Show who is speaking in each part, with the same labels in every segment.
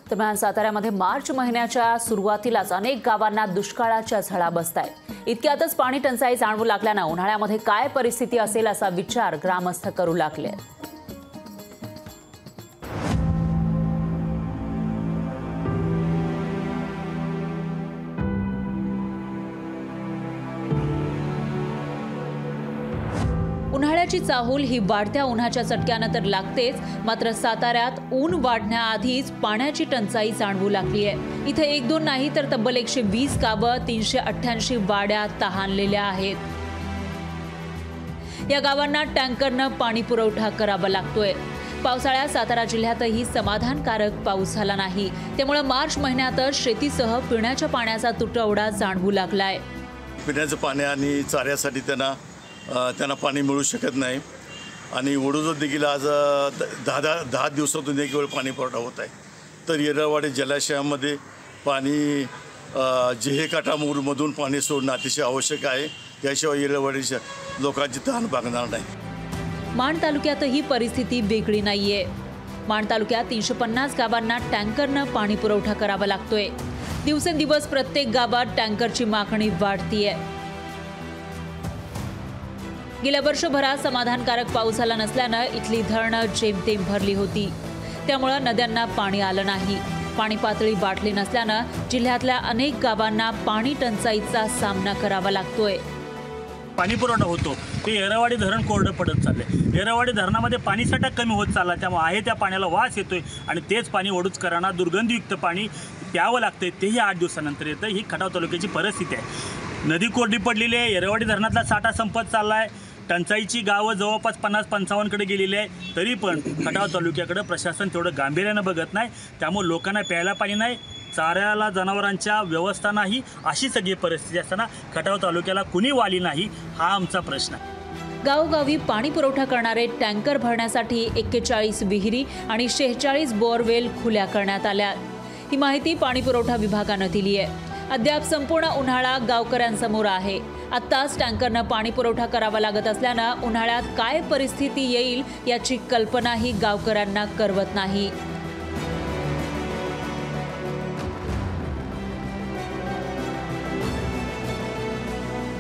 Speaker 1: दरम्यान साताऱ्यामध्ये मार्च महिन्याच्या सुरुवातीलाच अनेक गावांना दुष्काळाच्या झळा बसतायत। इतक्यातच पाणी टंचाई जाणवू लागल्यानं उन्हाळ्यामध्ये काय परिस्थिती असेल असा विचार ग्रामस्थ करू लागले। उन्हाळ्याची चाहूल ही वाढत्या उन्हाच्या चटक्यानं तर लागतेच, मात्र साताऱ्यात ऊन वाढण्याआधीच पाण्याची टंचाई जाणवू लागली आहे। इथे एक दोन नाही तर तब्बल 120 गावं 388 वाड्या तहानलेल्या आहेत। या गावांना टँकरनं पाणी पुरवठा करावा लागतोय। पावसाळ्यात सातारा जिल्ह्यातही समाधानकारक पाऊस झाला नाही, त्यामुळे मार्च महिन्यातच शेतीसह पिण्याच्या पाण्याचा तुटवडा जाणवू लागलाय।
Speaker 2: पिण्याचं पाणी आणि चाऱ्यासाठी त्यांना पाणी मिळू शकत नाही आणि वडोदर देखील आज 10 दिवसातून एक वेळ पाणी पुरवठा होत आहे। तर येरळवाडी जलाशयामध्ये पाणी जेहे काठामधून पाणी सोडणं अतिशय आवश्यक आहे, त्याशिवाय येरळवाडीच्या लोकांची तहान भागणार नाही।
Speaker 1: माण तालुक्यातही परिस्थिती वेगळी नाहीये। माण तालुक्यात 350 गावांना टँकरनं पाणी पुरवठा करावा लागतोय। दिवसेंदिवस प्रत्येक गावात टँकरची मागणी वाढतीये। गेल्या वर्षभरात समाधानकारक पाऊस झाला नसल्यानं इथली धरणं जेमतेम भरली होती, त्यामुळे नद्यांना पाणी आलं नाही। पाणी पातळी वाढली नसल्यानं जिल्ह्यातल्या अनेक गावांना पाणी टंचाईचा सामना करावा लागतोय।
Speaker 3: पाणी पुरवठा होतो ते येरळवाडी धरण कोरडं पडत चाललंय। येरळवाडी धरणामध्ये पाणीसाठा कमी होत चालला, त्यामुळे आहे त्या पाण्याला वास येतोय आणि तेच पाणी वडूजकरांना दुर्गंधीयुक्त पाणी प्यावं लागतंय, तेही 8 दिवसानंतर येतं। ही खटाव तालुक्याची परिस्थिती आहे। नदी कोरडी पडलेली आहे, येरळवाडी धरणातला साठा संपत चालला आहे। टंचाईची गावं जवळपास 50-55 कडे गेलेली आहे, तरी पण खटाव तालुक्याकडे प्रशासन तेवढं गांभीर्यानं बघत नाही। त्यामुळे लोकांना प्यायला पाणी नाही, चाऱ्याला जनावरांच्या व्यवस्था नाही, अशी सगळी परिस्थिती असताना खटाव तालुक्याला कुणी वाली नाही, हा आमचा प्रश्न आहे।
Speaker 1: गावोगावी पाणी पुरवठा करणारे टँकर भरण्यासाठी 41 विहिरी आणि 46 बोअरवेल खुल्या करण्यात आल्या। ही माहिती पाणी पुरवठा विभागानं दिली आहे। अद्याप संपूर्ण उन्हाळा गावकऱ्यांसमोर आहे। आत्ताच टँकरनं पाणी पुरवठा करावा लागत असल्यानं उन्हाळ्यात काय परिस्थिती येईल याची कल्पनाही गावकऱ्यांना करवत नाही।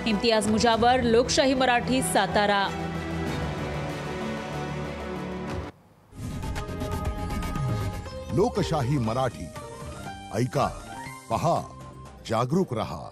Speaker 1: इम्तियाज मुजावर, लोकशाही मराठी, सातारा।
Speaker 4: लोकशाही मराठी ऐका, पहा, जागरूक रहा।